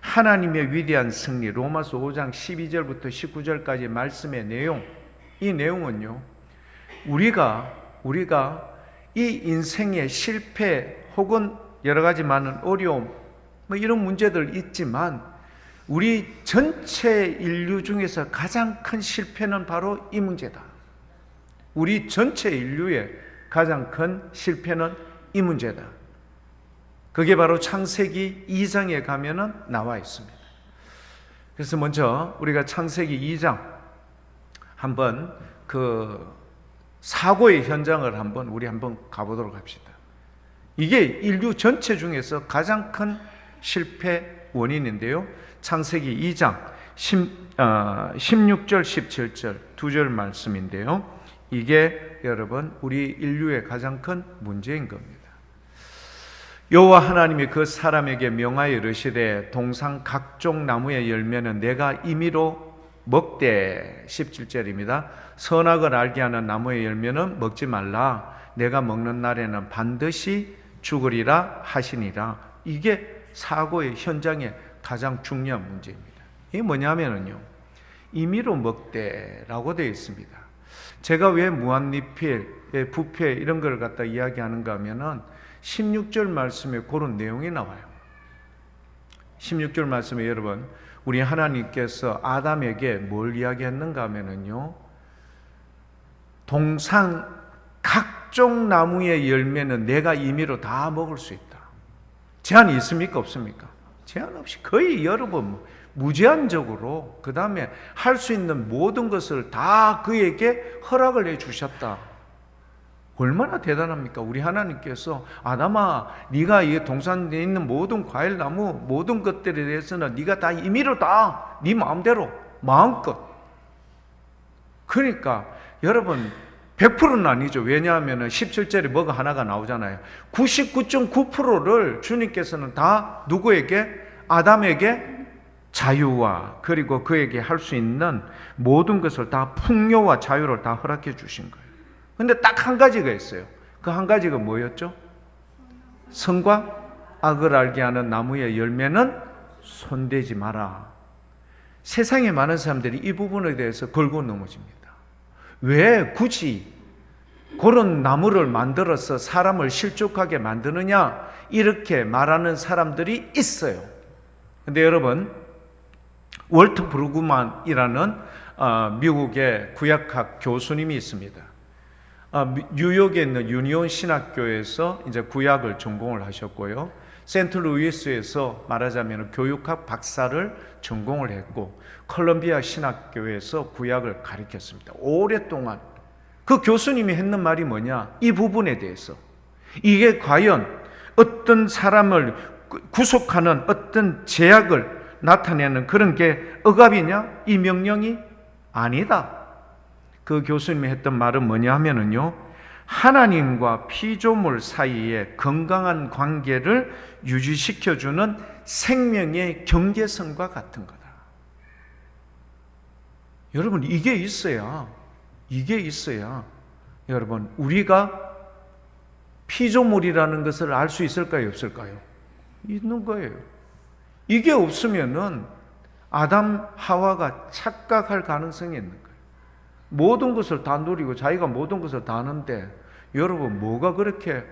하나님의 위대한 승리, 로마서 5장 12절부터 19절까지 말씀의 내용, 이 내용은요, 우리가 이 인생의 실패 혹은 여러 가지 많은 어려움, 이런 문제들 있지만 우리 전체 인류 중에서 가장 큰 실패는 바로 이 문제다. 우리 전체 인류의 가장 큰 실패는 이 문제다. 그게 바로 창세기 2장에 가면은 나와 있습니다. 그래서 먼저 우리가 창세기 2장 한번 그 사고의 현장을 한번 가보도록 합시다. 이게 인류 전체 중에서 가장 큰 실패 원인인데요. 창세기 2장 16절 17절 두 절 말씀인데요. 이게 여러분 우리 인류의 가장 큰 문제인 겁니다. 여호와 하나님이 그 사람에게 명하여 이르시되 동산 각종 나무의 열매는 내가 임의로 먹되 17절입니다. 선악을 알게 하는 나무의 열매는 먹지 말라. 내가 먹는 날에는 반드시 죽으리라 하시니라. 이게 사고의 현장의 가장 중요한 문제입니다. 이게 뭐냐면요, 임의로 먹되라고 되어 있습니다. 제가 왜 무한리필, 부패 이런 걸 갖다 이야기하는가 하면은 16절 말씀에 그런 내용이 나와요. 16절 말씀에 여러분, 우리 하나님께서 아담에게 뭘 이야기했는가 하면은요, 동산 각종 나무의 열매는 내가 임의로 다 먹을 수 있다. 제한이 있습니까? 없습니까? 제한 없이 거의 여러분 무제한적으로 그 다음에 할 수 있는 모든 것을 다 그에게 허락을 해 주셨다. 얼마나 대단합니까? 우리 하나님께서 아담아, 네가 이 동산에 있는 모든 과일나무 모든 것들에 대해서는 네가 다 임의로 다 네 마음대로 마음껏. 그러니까 여러분 100%는 아니죠. 왜냐하면 17절에 뭐가 하나가 나오잖아요. 99.9%를 주님께서는 다 누구에게? 아담에게 자유와 그리고 그에게 할 수 있는 모든 것을 다 풍요와 자유를 다 허락해 주신 거예요. 근데 딱 한 가지가 있어요. 그 한 가지가 뭐였죠? 선과 악을 알게 하는 나무의 열매는 손대지 마라. 세상에 많은 사람들이 이 부분에 대해서 걸고 넘어집니다. 왜 굳이 그런 나무를 만들어서 사람을 실족하게 만드느냐, 이렇게 말하는 사람들이 있어요. 근데 여러분, 월트 브루그만이라는 미국의 구약학 교수님이 있습니다. 뉴욕에 있는 유니온 신학교에서 이제 구약을 전공을 하셨고요. 세인트루이스에서 말하자면 교육학 박사를 전공을 했고, 콜롬비아 신학교에서 구약을 가르쳤습니다. 오랫동안. 그 교수님이 했는 말이 뭐냐? 이 부분에 대해서. 이게 과연 어떤 사람을 구속하는 어떤 제약을 나타내는 그런 게 억압이냐? 이 명령이 아니다. 그 교수님이 했던 말은 뭐냐 하면은요, 하나님과 피조물 사이에 건강한 관계를 유지시켜주는 생명의 경계선과 같은 거다. 여러분, 이게 있어야 여러분 우리가 피조물이라는 것을 알 수 있을까요? 없을까요? 있는 거예요. 이게 없으면은 아담 하와가 착각할 가능성이 있는 거예요. 모든 것을 다 누리고 자기가 모든 것을 다 하는데, 여러분 뭐가 그렇게,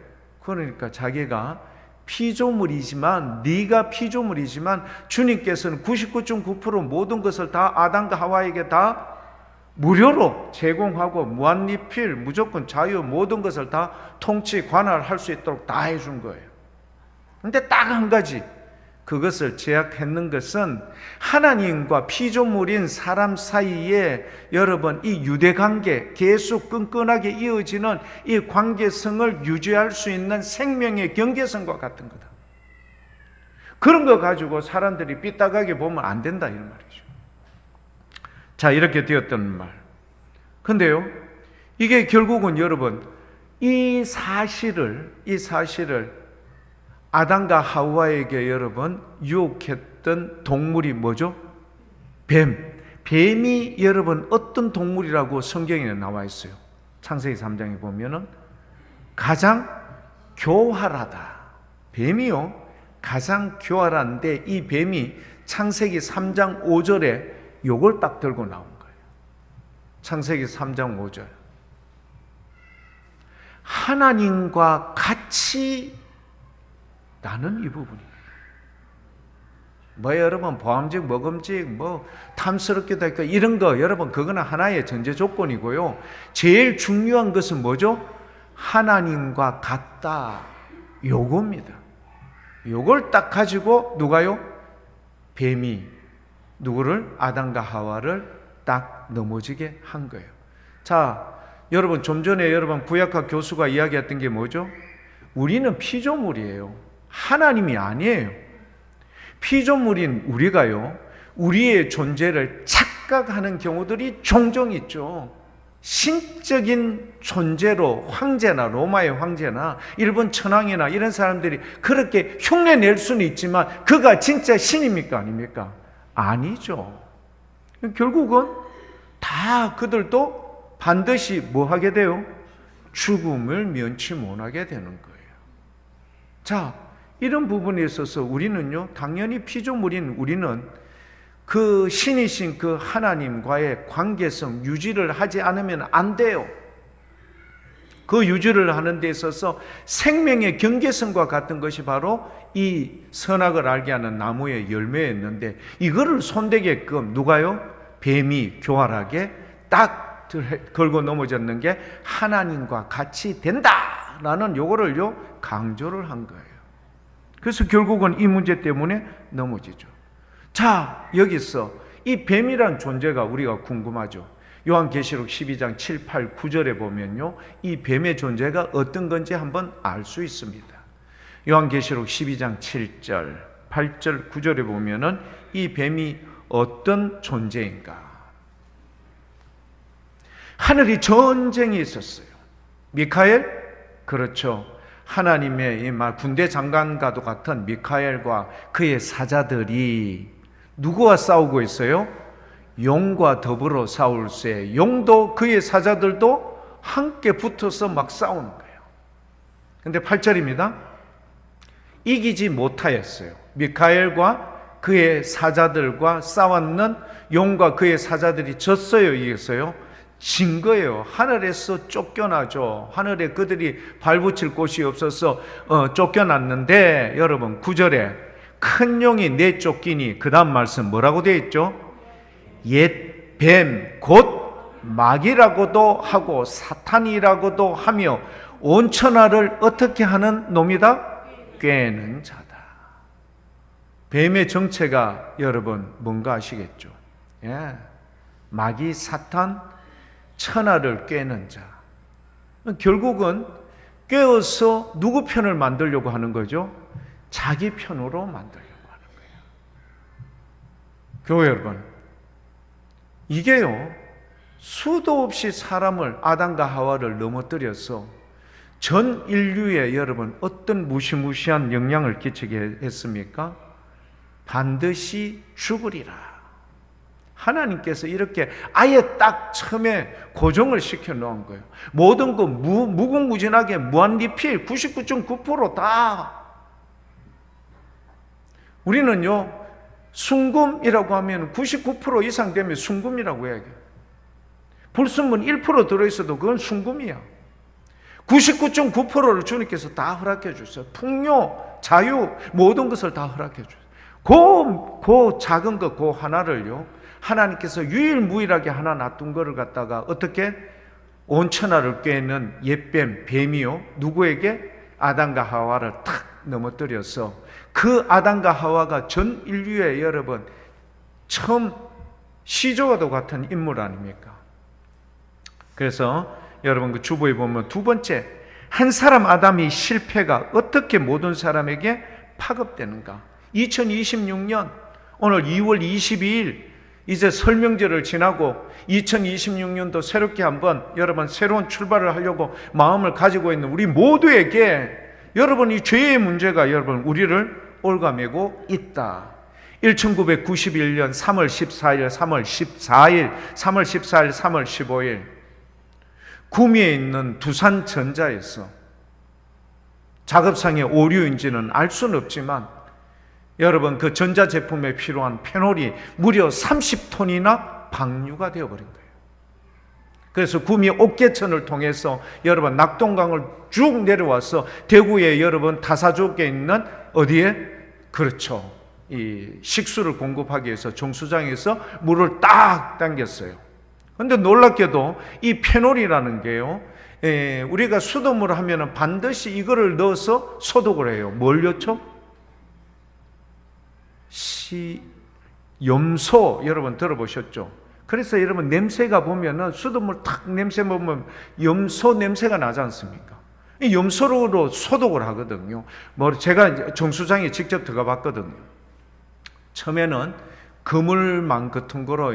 그러니까 자기가 피조물이지만, 네가 피조물이지만 주님께서는 99.9% 모든 것을 다 아담과 하와에게 다 무료로 제공하고 무한리필, 무조건 자유, 모든 것을 다 통치, 관할할 수 있도록 다 해준 거예요. 근데 딱 한 가지, 그것을 제약했는 것은 하나님과 피조물인 사람 사이에 여러분 이 유대관계, 계속 끈끈하게 이어지는 이 관계성을 유지할 수 있는 생명의 경계선과 같은 거다. 그런 거 가지고 사람들이 삐딱하게 보면 안 된다, 이런 말이죠. 자, 이렇게 되었던 말. 근데요, 이게 결국은 여러분 이 사실을 아담과 하와에게 여러분 유혹했던 동물이 뭐죠? 뱀이 여러분 어떤 동물이라고 성경에 나와 있어요? 창세기 3장에 보면은 가장 교활하다. 뱀이요, 가장 교활한데 이 뱀이 창세기 3장 5절에 요걸 딱 들고 나온 거예요. 창세기 3장 5절. 하나님과 같이 나는 이 부분입니다. 뭐 여러분 보암직, 먹음직, 뭐 탐스럽기도 할까 이런 거 여러분 그거는 하나의 전제 조건이고요. 제일 중요한 것은 뭐죠? 하나님과 같다. 요겁니다. 요걸 딱 가지고 누가요? 뱀이 누구를? 아담과 하와를 딱 넘어지게 한 거예요. 자, 여러분 좀 전에 여러분 구약학 교수가 이야기했던 게 뭐죠? 우리는 피조물이에요. 하나님이 아니에요. 피조물인 우리가요, 우리의 존재를 착각하는 경우들이 종종 있죠. 신적인 존재로 황제나 로마의 황제나 일본 천황이나 이런 사람들이 그렇게 흉내낼 수는 있지만 그가 진짜 신입니까? 아닙니까? 아니죠. 결국은 다 그들도 반드시 뭐 하게 돼요? 죽음을 면치 못하게 되는 거예요. 자, 이런 부분에 있어서 우리는요, 당연히 피조물인 우리는 그 신이신 그 하나님과의 관계성 유지를 하지 않으면 안 돼요. 그 유지를 하는 데 있어서 생명의 경계성과 같은 것이 바로 이 선악을 알게 하는 나무의 열매였는데 이거를 손대게끔 누가요? 뱀이 교활하게 딱 걸고 넘어졌는 게 하나님과 같이 된다라는 요거를요 강조를 한 거예요. 그래서 결국은 이 문제 때문에 넘어지죠. 자, 여기서 이 뱀이란 존재가 우리가 궁금하죠. 요한계시록 12장 7, 8, 9절에 보면요, 이 뱀의 존재가 어떤 건지 한번 알 수 있습니다. 요한계시록 12장 7절, 8절, 9절에 보면은 이 뱀이 어떤 존재인가? 하늘이 전쟁이 있었어요. 미카엘? 그렇죠. 하나님의 군대 장관과도 같은 미카엘과 그의 사자들이 누구와 싸우고 있어요? 용과 더불어 싸울세. 용도 그의 사자들도 함께 붙어서 막 싸우는 거예요. 근데 8절입니다. 이기지 못하였어요. 미카엘과 그의 사자들과 싸웠는 용과 그의 사자들이 졌어요? 이겼어요? 진 거예요. 하늘에서 쫓겨나죠. 하늘에 그들이 발붙일 곳이 없어서 쫓겨났는데 여러분 9절에 큰 용이 내쫓기니 그 다음 말씀 뭐라고 되어 있죠? 옛 뱀 곧 마귀라고도 하고 사탄이라고도 하며 온천하를 어떻게 하는 놈이다? 꿰는 자다. 뱀의 정체가 여러분 뭔가 아시겠죠? 예. 마귀 사탄 천하를 꿰는 자. 결국은 꿰어서 누구 편을 만들려고 하는 거죠? 자기 편으로 만들려고 하는 거예요. 교회 여러분, 이게요 수도 없이 사람을 아담과 하와를 넘어뜨려서 전 인류에 여러분 어떤 무시무시한 영향을 끼치게 했습니까? 반드시 죽으리라. 하나님께서 이렇게 아예 딱 처음에 고정을 시켜 놓은 거예요. 모든 거 무궁무진하게 무한리필 99.9% 다. 우리는요 순금이라고 하면 99% 이상 되면 순금이라고 해요. 불순물 1% 들어있어도 그건 순금이야. 99.9%를 주님께서 다 허락해 주셨어요. 풍요, 자유 모든 것을 다 허락해 주셨어요. 그 작은 것 그 하나를요 하나님께서 유일무이하게 하나 놔둔 거를 갖다가 어떻게 온천하를 꿰는 옛뱀 뱀이요 누구에게? 아담과 하와를 탁 넘어뜨려서 그 아담과 하와가 전 인류의 여러분 처음 시조와도 같은 인물 아닙니까? 그래서 여러분 그 주보에 보면 두 번째 한 사람 아담이 실패가 어떻게 모든 사람에게 파급되는가? 2026년 오늘 2월 22일 이제 설명절을 지나고 2026년도 새롭게 한번 여러분 새로운 출발을 하려고 마음을 가지고 있는 우리 모두에게 여러분 이 죄의 문제가 여러분 우리를 올가매고 있다. 1991년 3월 14일, 3월 14일, 3월 14일, 3월 15일 구미에 있는 두산전자에서 작업상의 오류인지는 알 수는 없지만 여러분 그 전자제품에 필요한 페놀이 무려 30톤이나 방류가 되어버린 거예요. 그래서 구미 옥계천을 통해서 여러분 낙동강을 쭉 내려와서 대구에 여러분 타사족에 있는 어디에? 그렇죠. 이 식수를 공급하기 위해서 정수장에서 물을 딱 당겼어요. 그런데 놀랍게도 이 페놀이라는 게요, 우리가 수돗물을 하면은 반드시 이거를 넣어서 소독을 해요. 뭘 넣죠? 염소, 여러분 들어보셨죠? 그래서 여러분 냄새가 보면은 수돗물 탁 냄새 보면 염소 냄새가 나지 않습니까? 이 염소로 소독을 하거든요. 뭐 제가 정수장에 직접 들어가 봤거든요. 처음에는 그물망 같은 거로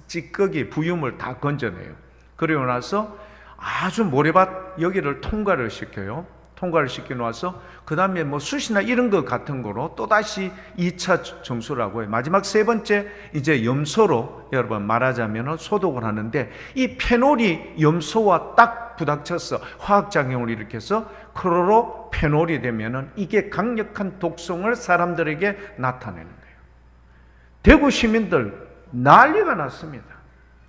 찌꺼기 부유물 다 건져내요. 그리고 나서 아주 모래밭 여기를 통과를 시켜요. 통과를 시켜놓아서 그 다음에 뭐 숯이나 이런 것 같은 거로 또다시 2차 정수라고 해요. 마지막 세 번째 이제 염소로 여러분 말하자면 소독을 하는데, 이 페놀이 염소와 딱 부닥쳐서 화학작용을 일으켜서 클로로페놀이 되면은 이게 강력한 독성을 사람들에게 나타내는 거예요. 대구 시민들 난리가 났습니다.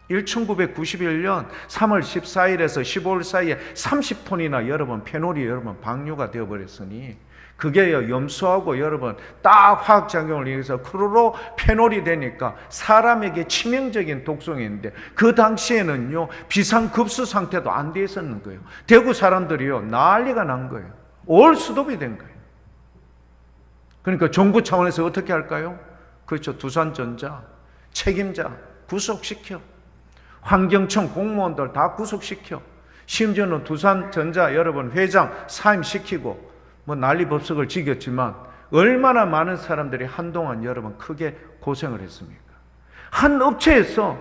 1991년 3월 14일에서 15일 사이에 30톤이나 여러분 페놀이 여러분 방류가 되어버렸으니, 그게 염소하고 여러분 딱 화학작용을 위해서 클로로페놀이 되니까 사람에게 치명적인 독성이 있는데, 그 당시에는요 비상급수 상태도 안 돼 있었는 거예요. 대구 사람들이요 난리가 난 거예요. 올 수도비 된 거예요. 그러니까 정부 차원에서 어떻게 할까요? 그렇죠. 두산전자 책임자 구속시켜, 환경청 공무원들 다 구속시켜, 심지어는 두산전자 여러분 회장 사임시키고 뭐 난리법석을 지겼지만 얼마나 많은 사람들이 한동안 여러분 크게 고생을 했습니까? 한 업체에서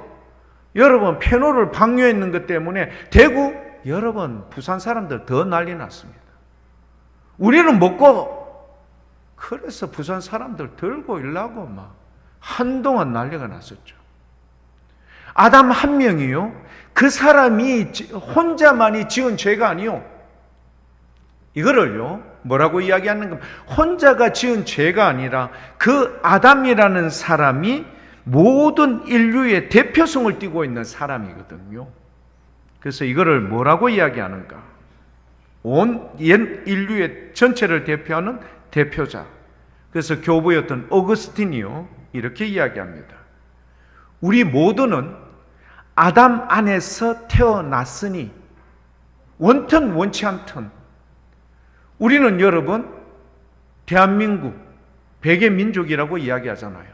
여러분 페놀을 방류했는 것 때문에 대구 여러분 부산 사람들 더 난리 났습니다. 우리는 먹고, 그래서 부산 사람들 들고 일라고 막 한동안 난리가 났었죠. 아담 한 명이요, 그 사람이 혼자만이 지은 죄가 아니요, 이거를요 뭐라고 이야기하는 겁니까? 혼자가 지은 죄가 아니라 그 아담이라는 사람이 모든 인류의 대표성을 띠고 있는 사람이거든요. 그래서 이거를 뭐라고 이야기하는가? 온 옛 인류의 전체를 대표하는 대표자. 그래서 교부였던 어거스틴이요 이렇게 이야기합니다. 우리 모두는 아담 안에서 태어났으니 원튼 원치 않든 우리는 여러분 대한민국 백의 민족이라고 이야기하잖아요.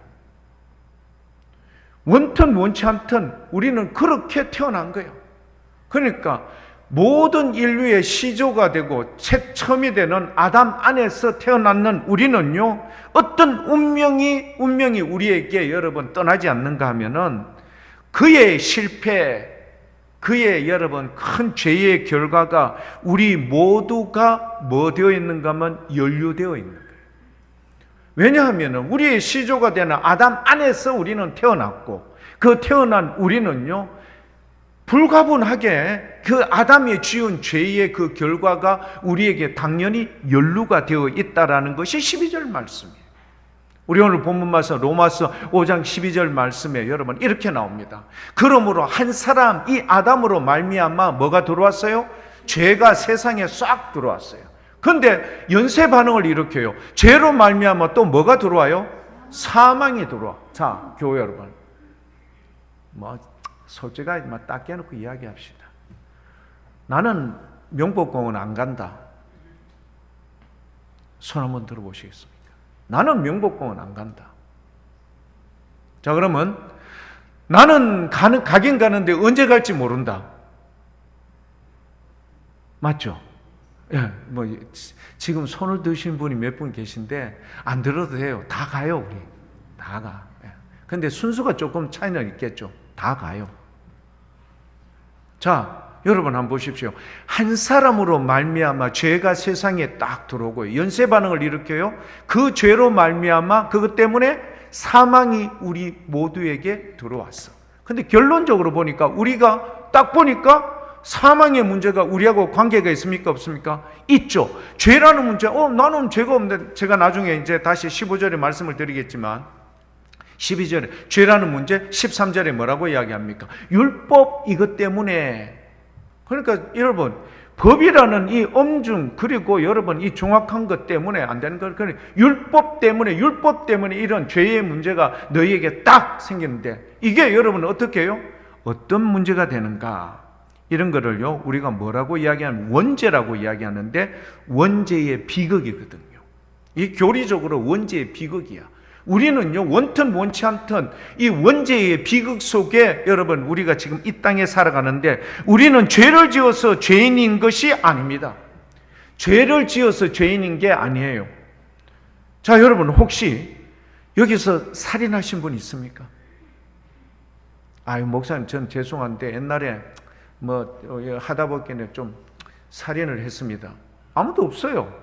원튼 원치 않든 우리는 그렇게 태어난 거예요. 그러니까 모든 인류의 시조가 되고 최첨이 되는 아담 안에서 태어났는 우리는요, 어떤 운명이 우리에게 여러분 떠나지 않는가 하면은 그의 실패, 그의 여러분 큰 죄의 결과가 우리 모두가 뭐 되어 있는가 하면 연루되어 있는 거예요. 왜냐하면 우리의 시조가 되는 아담 안에서 우리는 태어났고, 그 태어난 우리는요 불가분하게 그 아담이 지은 죄의 그 결과가 우리에게 당연히 연루가 되어 있다라는 것이 12절 말씀이에요. 우리 오늘 본문 말씀 로마서 5장 12절 말씀에 여러분 이렇게 나옵니다. 그러므로 한 사람 이 아담으로 말미암아 뭐가 들어왔어요? 죄가 세상에 싹 들어왔어요. 그런데 연쇄 반응을 일으켜요. 죄로 말미암아 또 뭐가 들어와요? 사망이 들어와. 자, 교회 여러분, 뭐 솔직하게 딱 깨놓고 이야기합시다. 나는 명복공원 안 간다. 손 한번 들어보시겠습니까? 나는 명복공원 안 간다. 자, 그러면 나는 가긴 가는데 언제 갈지 모른다. 맞죠? 예, 뭐 지금 손을 드신 분이 몇 분 계신데 안 들어도 돼요. 다 가요, 우리. 다 가. 예. 근데 순수가 조금 차이는 있겠죠. 다 가요. 자, 여러분 한번 보십시오. 한 사람으로 말미암아 죄가 세상에 딱 들어오고 연쇄 반응을 일으켜요. 그 죄로 말미암아 그것 때문에 사망이 우리 모두에게 들어왔어. 근데 결론적으로 보니까 우리가 딱 보니까 사망의 문제가 우리하고 관계가 있습니까? 없습니까? 있죠. 죄라는 문제, 나는 죄가 없는데, 제가 나중에 이제 다시 15절에 말씀을 드리겠지만, 12절에 죄라는 문제, 13절에 뭐라고 이야기합니까? 율법 이것 때문에. 그러니까 여러분, 법이라는 이 엄중, 그리고 여러분 이 정확한 것 때문에 안 되는 걸, 그러니까 율법 때문에 이런 죄의 문제가 너희에게 딱 생기는데, 이게 여러분 어떻게 해요? 어떤 문제가 되는가? 이런 거를요, 우리가 뭐라고 이야기하면 원죄라고 이야기하는데, 원죄의 비극이거든요. 이 교리적으로 원죄의 비극이야. 우리는요, 원튼 원치 않든 이 원죄의 비극 속에 여러분 우리가 지금 이 땅에 살아가는데, 우리는 죄를 지어서 죄인인 것이 아닙니다. 죄를 지어서 죄인인 게 아니에요. 자, 여러분 혹시 여기서 살인하신 분 있습니까? 아유, 목사님, 전 죄송한데 옛날에 하다 보기에는 좀 살인을 했습니다. 아무도 없어요.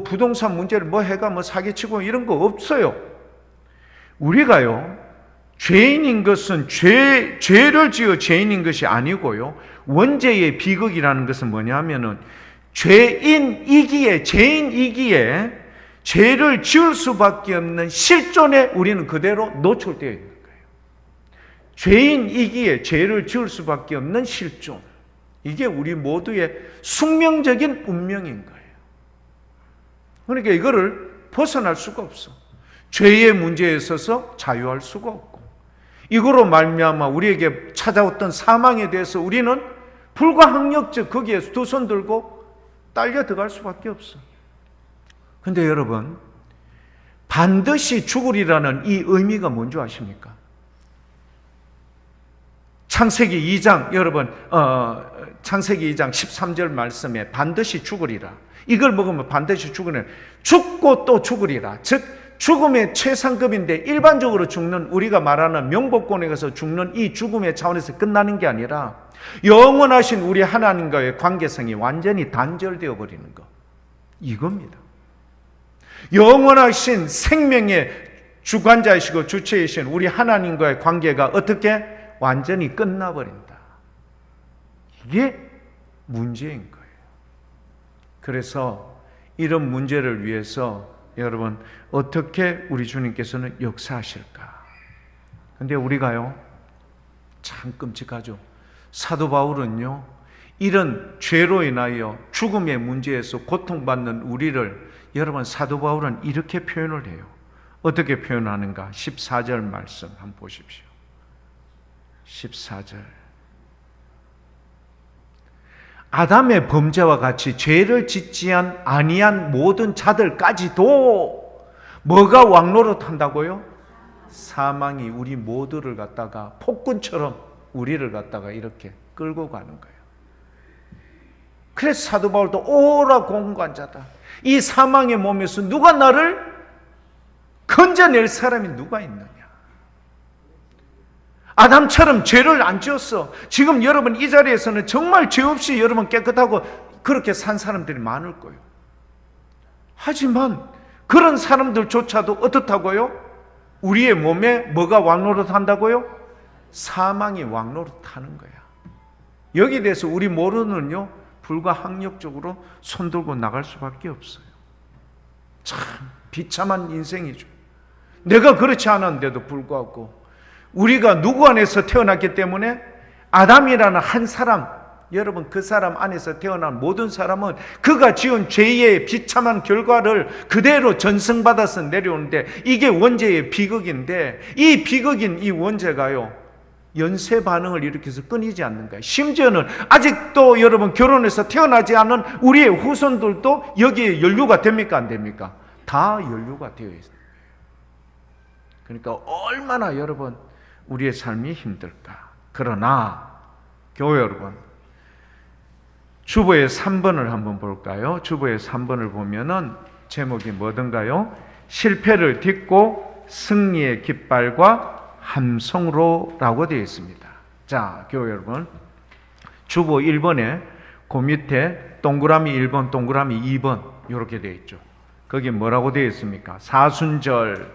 부동산 문제를 해가 사기치고 이런 거 없어요. 우리가요, 죄인인 것은 죄를 지어 죄인인 것이 아니고요, 원죄의 비극이라는 것은 뭐냐면은 죄인이기에 죄를 지을 수밖에 없는 실존에 우리는 그대로 노출되어 있는 거예요. 죄인이기에 죄를 지을 수밖에 없는 실존. 이게 우리 모두의 숙명적인 운명인 거예요. 그러니까 이거를 벗어날 수가 없어. 죄의 문제에 있어서 자유할 수가 없고, 이거로 말미암아 우리에게 찾아왔던 사망에 대해서 우리는 불가항력적 거기에 두 손 들고 딸려 들어갈 수밖에 없어. 근데 여러분, 반드시 죽으리라는 이 의미가 뭔지 아십니까? 창세기 2장, 여러분, 창세기 2장 13절 말씀에 반드시 죽으리라. 이걸 먹으면 반드시 죽으리라. 죽고 또 죽으리라. 즉, 죽음의 최상급인데, 일반적으로 죽는, 우리가 말하는 명복권에 가서 죽는 이 죽음의 차원에서 끝나는 게 아니라, 영원하신 우리 하나님과의 관계성이 완전히 단절되어 버리는 거. 이겁니다. 영원하신 생명의 주관자이시고 주체이신 우리 하나님과의 관계가 어떻게 완전히 끝나버린다. 이게 문제인 거예요. 그래서 이런 문제를 위해서 여러분 어떻게 우리 주님께서는 역사하실까? 근데 우리가요, 참 끔찍하죠. 사도 바울은요, 이런 죄로 인하여 죽음의 문제에서 고통받는 우리를, 여러분 사도 바울은 이렇게 표현을 해요. 어떻게 표현하는가? 14절 말씀 한번 보십시오. 14절. 아담의 범죄와 같이 죄를 짓지 아니한 모든 자들까지도 뭐가 왕노릇한다고요? 사망이 우리 모두를 갖다가 폭군처럼 우리를 갖다가 이렇게 끌고 가는 거예요. 그래서 사도 바울도 오라 공관자다. 이 사망의 몸에서 누가 나를 건져낼 사람이 누가 있느냐? 아담처럼 죄를 안 지었어. 지금 여러분 이 자리에서는 정말 죄 없이 여러분 깨끗하고 그렇게 산 사람들이 많을 거예요. 하지만 그런 사람들조차도 어떻다고요? 우리의 몸에 뭐가 왕노릇한다고요? 사망이 왕노릇하는 거야. 여기에 대해서 우리 모르는요, 불가항력적으로 손들고 나갈 수밖에 없어요. 참 비참한 인생이죠. 내가 그렇지 않았는데도 불구하고 우리가 누구 안에서 태어났기 때문에 아담이라는 한 사람, 여러분 그 사람 안에서 태어난 모든 사람은 그가 지은 죄의 비참한 결과를 그대로 전승받아서 내려오는데, 이게 원죄의 비극인데, 이 비극인 이 원죄가요 연쇄 반응을 일으켜서 끊이지 않는 거예요. 심지어는 아직도 여러분 결혼해서 태어나지 않은 우리의 후손들도 여기에 연루가 됩니까? 안 됩니까? 다 연루가 되어 있어요. 그러니까 얼마나 여러분 우리의 삶이 힘들까. 그러나 교회 여러분, 주보의 3번을 한번 볼까요? 주보의 3번을 보면은 제목이 뭐든가요? 실패를 딛고 승리의 깃발과 함성으로라고 되어 있습니다. 자, 교회 여러분, 주보 1번에 그 밑에 동그라미 1번, 동그라미 2번 이렇게 되어 있죠. 거기 뭐라고 되어 있습니까? 사순절,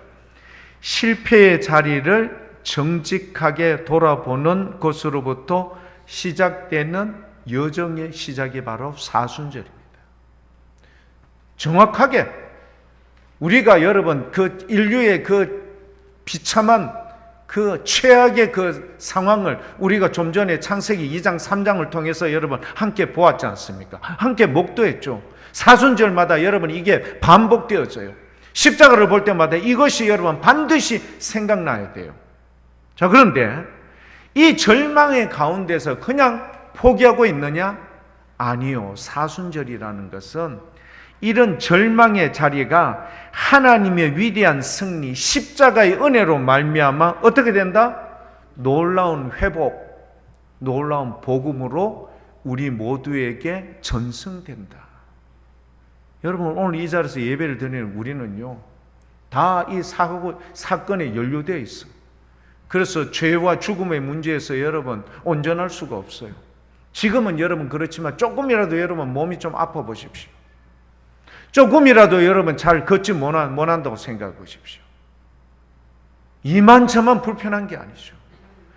실패의 자리를 정직하게 돌아보는 것으로부터 시작되는 여정의 시작이 바로 사순절입니다. 정확하게 우리가 여러분 그 인류의 그 비참한 그 최악의 그 상황을 우리가 좀 전에 창세기 2장 3장을 통해서 여러분 함께 보았지 않습니까? 함께 목도했죠. 사순절마다 여러분 이게 반복되어져요. 십자가를 볼 때마다 이것이 여러분 반드시 생각나야 돼요. 자, 그런데 이 절망의 가운데서 그냥 포기하고 있느냐? 아니요. 사순절이라는 것은 이런 절망의 자리가 하나님의 위대한 승리, 십자가의 은혜로 말미암아 어떻게 된다? 놀라운 회복, 놀라운 복음으로 우리 모두에게 전승된다. 여러분, 오늘 이 자리에서 예배를 드리는 우리는요, 다 이 사건에 연루되어 있어. 그래서 죄와 죽음의 문제에서 여러분 온전할 수가 없어요. 지금은 여러분 그렇지만 조금이라도 여러분 몸이 좀 아파 보십시오. 조금이라도 여러분 잘 걷지 못한다고 생각해 보십시오. 이만저만 불편한 게 아니죠.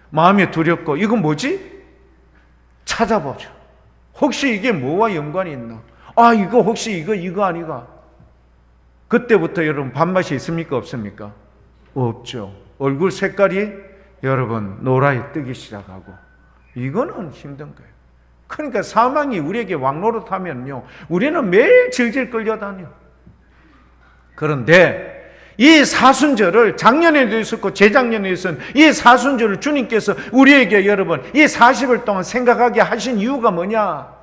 마음이 두렵고 이건 뭐지? 찾아보죠. 혹시 이게 뭐와 연관이 있나? 아, 이거 혹시 이거 아니가? 그때부터 여러분 밥맛이 있습니까? 없습니까? 없죠. 얼굴 색깔이 여러분 노랗게 뜨기 시작하고 이거는 힘든 거예요. 그러니까 사망이 우리에게 왕노릇하면요, 우리는 매일 질질 끌려다녀. 그런데 이 사순절을 작년에도 있었고 재작년에도 있었던 이 사순절을 주님께서 우리에게 여러분 이 40일 동안 생각하게 하신 이유가 뭐냐?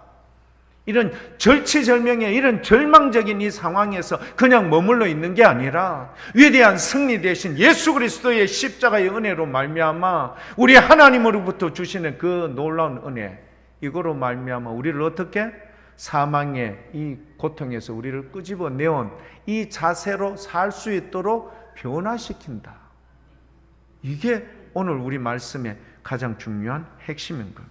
이런 절치절명의 이런 절망적인 이 상황에서 그냥 머물러 있는 게 아니라 위대한 승리 대신 예수 그리스도의 십자가의 은혜로 말미암아 우리 하나님으로부터 주시는 그 놀라운 은혜, 이거로 말미암아 우리를 어떻게 사망의 이 고통에서 우리를 끄집어내온 이 자세로 살 수 있도록 변화시킨다. 이게 오늘 우리 말씀의 가장 중요한 핵심인 겁니다.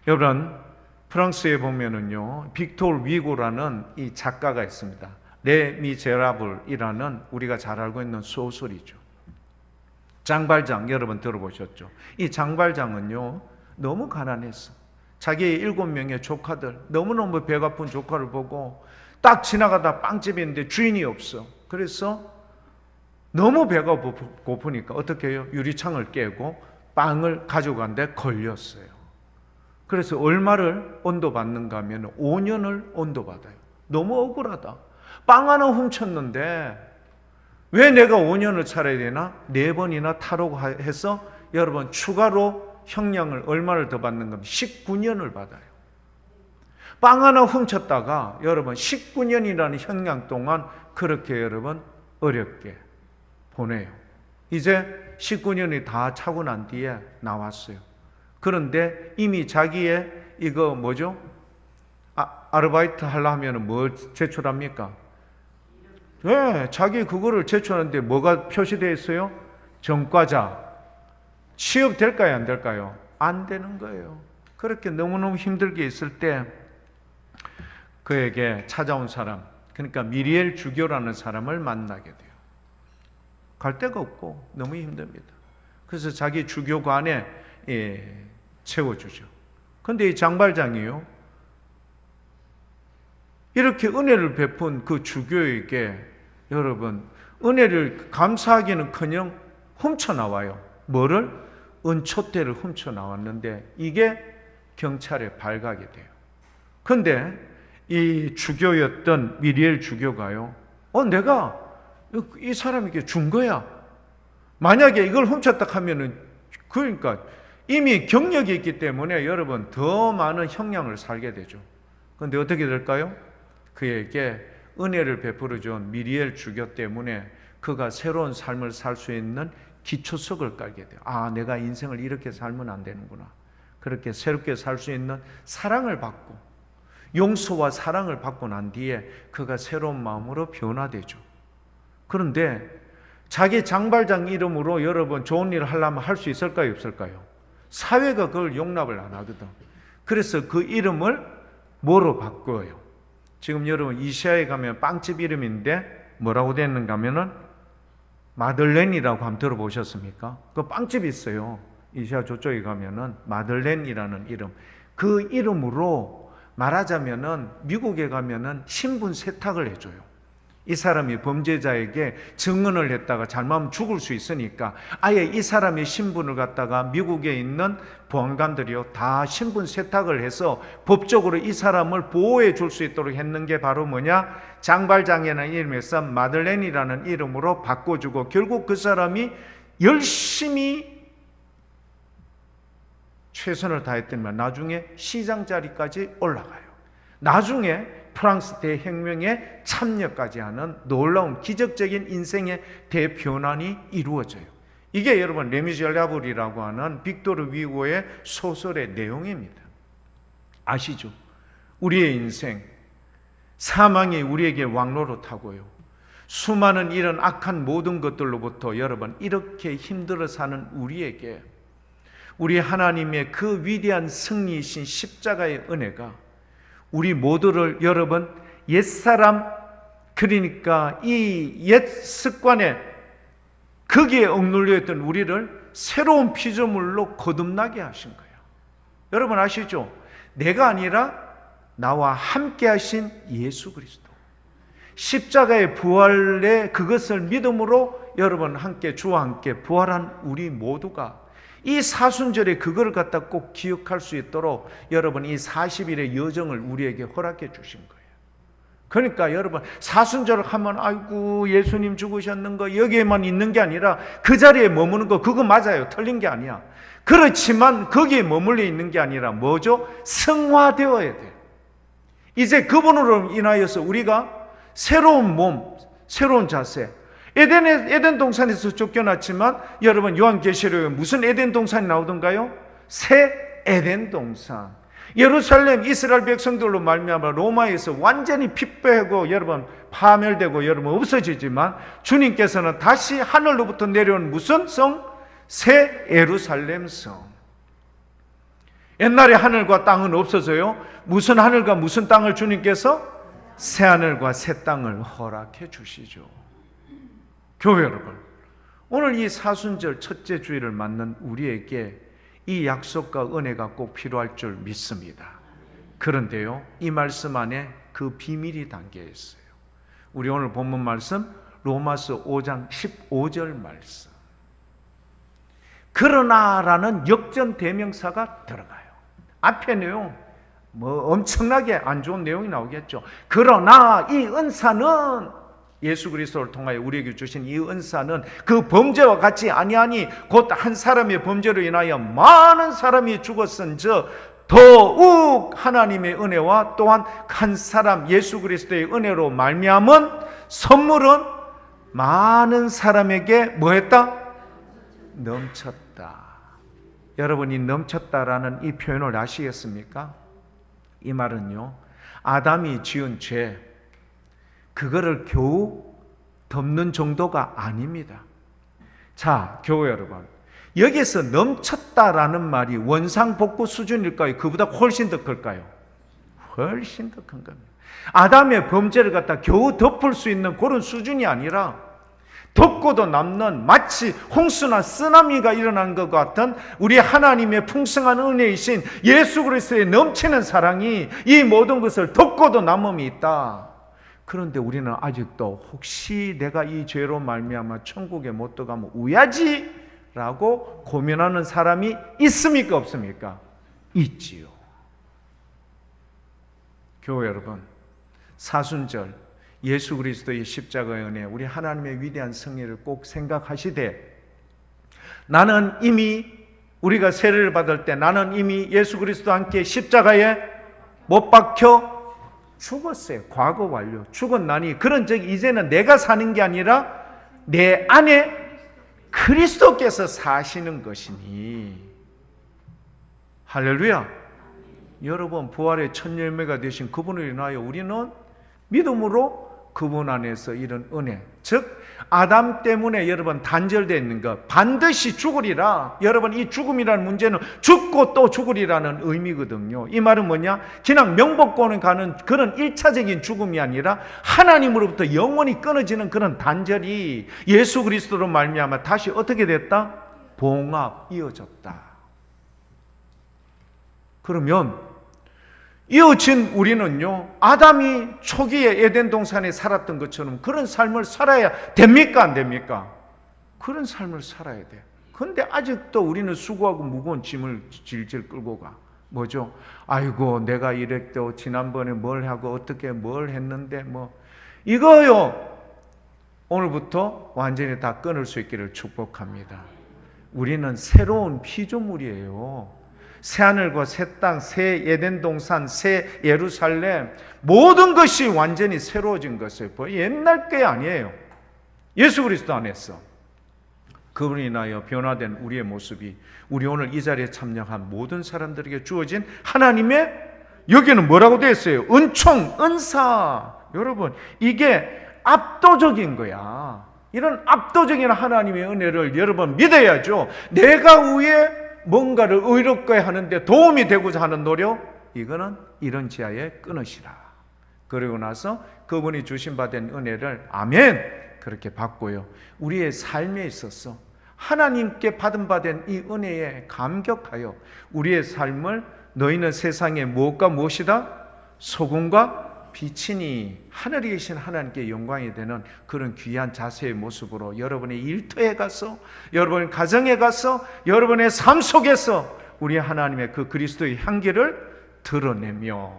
여러분, 프랑스에 보면은요, 빅토르 위고라는 이 작가가 있습니다. 레 미제라블이라는 우리가 잘 알고 있는 소설이죠. 장발장 여러분 들어보셨죠? 이 장발장은요, 너무 가난했어. 자기의 7명의 조카들, 너무너무 배가 고픈 조카를 보고 딱 지나가다 빵집에 있는데 주인이 없어. 그래서 너무 배가 고프니까 어떻게 해요? 유리창을 깨고 빵을 가져간데 걸렸어요. 그래서 얼마를 온도받는가 하면 5년을 온도받아요. 너무 억울하다. 빵 하나 훔쳤는데 왜 내가 5년을 살아야 되나? 4번이나 타라고 해서 여러분 추가로 형량을 얼마를 더 받는 겁니까? 19년을 받아요. 빵 하나 훔쳤다가 여러분 19년이라는 형량 동안 그렇게 여러분 어렵게 보내요. 이제 19년이 다 차고 난 뒤에 나왔어요. 그런데 이미 자기의 이거 뭐죠? 아르바이트 하려면 뭐 제출합니까? 네, 자기 그거를 제출하는데 뭐가 표시되어 있어요? 전과자. 취업 될까요? 안 될까요? 안 되는 거예요. 그렇게 너무너무 힘들게 있을 때 그에게 찾아온 사람, 그러니까 미리엘 주교라는 사람을 만나게 돼요. 갈 데가 없고 너무 힘듭니다. 그래서 자기 주교관에 채워주죠. 그런데 이 장발장이요, 이렇게 은혜를 베푼 그 주교에게 여러분 은혜를 감사하기는커녕 훔쳐나와요. 뭐를? 은촛대를 훔쳐나왔는데 이게 경찰에 발각이 돼요. 그런데 이 주교였던 미리엘 주교가요, 내가 이 사람에게 준 거야. 만약에 이걸 훔쳤다 하면은 그러니까 이미 경력이 있기 때문에 여러분 더 많은 형량을 살게 되죠. 그런데 어떻게 될까요? 그에게 은혜를 베풀어 준 미리엘 주교 때문에 그가 새로운 삶을 살 수 있는 기초석을 깔게 돼요. 아, 내가 인생을 이렇게 살면 안 되는구나. 그렇게 새롭게 살 수 있는 사랑을 받고 용서와 사랑을 받고 난 뒤에 그가 새로운 마음으로 변화되죠. 그런데 자기 장발장 이름으로 여러분 좋은 일을 하려면 할 수 있을까요? 없을까요? 사회가 그걸 용납을 안 하거든. 그래서 그 이름을 뭐로 바꿔요? 지금 여러분 이시야에 가면 빵집 이름인데 뭐라고 되는가 하면은 마들렌이라고 한번 들어보셨습니까? 그 빵집이 있어요. 이시아 저쪽에 가면은 마들렌이라는 이름. 그 이름으로 말하자면은 미국에 가면은 신분 세탁을 해줘요. 이 사람이 범죄자에게 증언을 했다가 잘못하면 죽을 수 있으니까 아예 이 사람의 신분을 갖다가 미국에 있는 보안관들이요 다 신분 세탁을 해서 법적으로 이 사람을 보호해 줄 수 있도록 했는 게 바로 뭐냐? 장발장이라는 이름에서 마들렌이라는 이름으로 바꿔주고 결국 그 사람이 열심히 최선을 다했더니만 나중에 시장 자리까지 올라가요. 나중에 프랑스 대혁명에 참여까지 하는 놀라운 기적적인 인생의 대변환이 이루어져요. 이게 여러분 레미제라블이라고 하는 빅토르 위고의 소설의 내용입니다. 아시죠? 우리의 인생, 사망이 우리에게 왕노릇하고요. 수많은 이런 악한 모든 것들로부터 여러분 이렇게 힘들어 사는 우리에게 우리 하나님의 그 위대한 승리이신 십자가의 은혜가 우리 모두를 여러분 옛사람 그러니까 이 옛 습관에 거기에 억눌려 있던 우리를 새로운 피조물로 거듭나게 하신 거예요. 여러분 아시죠? 내가 아니라 나와 함께 하신 예수 그리스도 십자가의 부활의 그것을 믿음으로 여러분 함께 주와 함께 부활한 우리 모두가 이 사순절에 그걸 갖다 꼭 기억할 수 있도록 여러분 이 40일의 여정을 우리에게 허락해 주신 거예요. 그러니까 여러분 사순절을 하면 아이고 예수님 죽으셨는 거 여기에만 있는 게 아니라 그 자리에 머무는 거 그거 맞아요. 틀린 게 아니야. 그렇지만 거기에 머물러 있는 게 아니라 뭐죠? 성화되어야 돼요. 이제 그분으로 인하여서 우리가 새로운 몸, 새로운 자세, 에덴 동산에서 쫓겨났지만 여러분 요한계시록에 무슨 에덴 동산이 나오던가요? 새 에덴 동산. 예루살렘 이스라엘 백성들로 말미암아 로마에서 완전히 핍배하고 여러분 파멸되고 여러분 없어지지만 주님께서는 다시 하늘로부터 내려온 무슨 성? 새 예루살렘 성. 옛날에 하늘과 땅은 없어져요. 무슨 하늘과 무슨 땅을 주님께서? 새 하늘과 새 땅을 허락해 주시죠. 교회 여러분, 오늘 이 사순절 첫째 주일을 맞는 우리에게 이 약속과 은혜가 꼭 필요할 줄 믿습니다. 그런데요, 이 말씀 안에 그 비밀이 담겨 있어요. 우리 오늘 본문 말씀 로마서 5장 15절 말씀. 그러나라는 역전 대명사가 들어가요. 앞에 내용 뭐 엄청나게 안 좋은 내용이 나오겠죠. 그러나 이 은사는 예수 그리스도를 통하여 우리에게 주신 이 은사는 그 범죄와 같이 아니하니 곧 한 사람의 범죄로 인하여 많은 사람이 죽었은즉 더욱 하나님의 은혜와 또한 한 사람 예수 그리스도의 은혜로 말미암은 선물은 많은 사람에게 뭐했다? 넘쳤다. 여러분이 넘쳤다라는 이 표현을 아시겠습니까? 이 말은요, 아담이 지은 죄 그거를 겨우 덮는 정도가 아닙니다. 자, 교회 여러분, 여기서 넘쳤다라는 말이 원상복구 수준일까요? 그보다 훨씬 더 클까요? 훨씬 더 큰 겁니다. 아담의 범죄를 갖다 겨우 덮을 수 있는 그런 수준이 아니라 덮고도 남는 마치 홍수나 쓰나미가 일어난 것 같은 우리 하나님의 풍성한 은혜이신 예수 그리스도의 넘치는 사랑이 이 모든 것을 덮고도 남음이 있다. 그런데 우리는 아직도 혹시 내가 이 죄로 말미암아 천국에 못 들어가면 우야지? 라고 고민하는 사람이 있습니까? 없습니까? 있지요. 교회 여러분, 사순절 예수 그리스도의 십자가의 은혜, 우리 하나님의 위대한 승리를 꼭 생각하시되 나는 이미 우리가 세례를 받을 때 나는 이미 예수 그리스도와 함께 십자가에 못 박혀 죽었어요. 과거 완료. 죽었나니 그런 즉 이제는 내가 사는 게 아니라 내 안에 그리스도께서 사시는 것이니. 할렐루야. 여러분 부활의 첫 열매가 되신 그분을 인하여 우리는 믿음으로 그분 안에서 이런 은혜, 즉 아담 때문에 여러분 단절되어 있는 것, 반드시 죽으리라. 여러분, 이 죽음이라는 문제는 죽고 또 죽으리라는 의미거든요. 이 말은 뭐냐? 그냥 명복권을 가는 그런 1차적인 죽음이 아니라 하나님으로부터 영원히 끊어지는 그런 단절이 예수 그리스도로 말미암아 다시 어떻게 됐다? 봉합, 이어졌다. 그러면 이어진 우리는요, 아담이 초기에 에덴 동산에 살았던 것처럼 그런 삶을 살아야 됩니까? 안 됩니까? 그런 삶을 살아야 돼. 그런데 아직도 우리는 수고하고 무거운 짐을 질질 끌고 가. 뭐죠? 아이고, 내가 이랬고 지난번에 뭘 하고 어떻게 뭘 했는데 뭐 이거요. 오늘부터 완전히 다 끊을 수 있기를 축복합니다. 우리는 새로운 피조물이에요. 새하늘과 새 땅, 새 에덴 동산, 새 예루살렘, 모든 것이 완전히 새로워진 것이에요. 옛날 게 아니에요. 예수 그리스도 안에서 그분이 인하여 변화된 우리의 모습이 우리 오늘 이 자리에 참여한 모든 사람들에게 주어진 하나님의, 여기는 뭐라고 되어 있어요? 은총, 은사. 여러분, 이게 압도적인 거야. 이런 압도적인 하나님의 은혜를 여러분 믿어야죠. 내가 위에 뭔가를 의롭게 하는데 도움이 되고자 하는 노력, 이거는 이런 지하에 끊으시라. 그리고 나서 그분이 주신 바된 은혜를 아멘 그렇게 받고요, 우리의 삶에 있어서 하나님께 받은 바된 이 은혜에 감격하여 우리의 삶을 너희는 세상에 무엇과 무엇이다? 소금과 빛이니 하늘에 계신 하나님께 영광이 되는 그런 귀한 자세의 모습으로 여러분의 일터에 가서, 여러분의 가정에 가서, 여러분의 삶 속에서 우리 하나님의 그 그리스도의 향기를 드러내며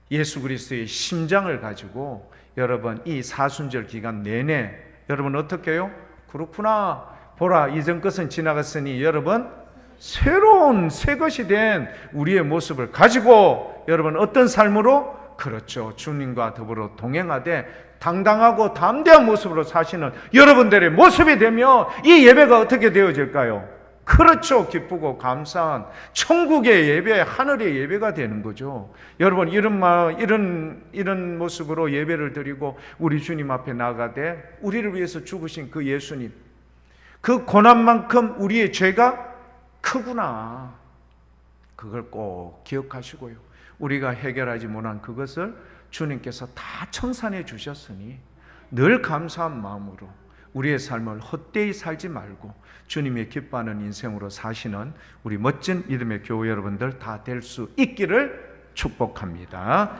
예수 그리스도의 심장을 가지고 여러분 이 사순절 기간 내내 여러분 어떻게 해요? 그렇구나, 보라 이전 것은 지나갔으니 여러분 새로운 새 것이 된 우리의 모습을 가지고 여러분 어떤 삶으로? 그렇죠. 주님과 더불어 동행하되 당당하고 담대한 모습으로 사시는 여러분들의 모습이 되며 이 예배가 어떻게 되어질까요? 그렇죠. 기쁘고 감사한 천국의 예배, 하늘의 예배가 되는 거죠. 여러분 이런 모습으로 예배를 드리고 우리 주님 앞에 나가되 우리를 위해서 죽으신 그 예수님, 그 고난만큼 우리의 죄가 크구나. 그걸 꼭 기억하시고요. 우리가 해결하지 못한 그것을 주님께서 다 청산해 주셨으니 늘 감사한 마음으로 우리의 삶을 헛되이 살지 말고 주님이 기뻐하는 인생으로 사시는 우리 멋진 믿음의 교회 여러분들 다 될 수 있기를 축복합니다.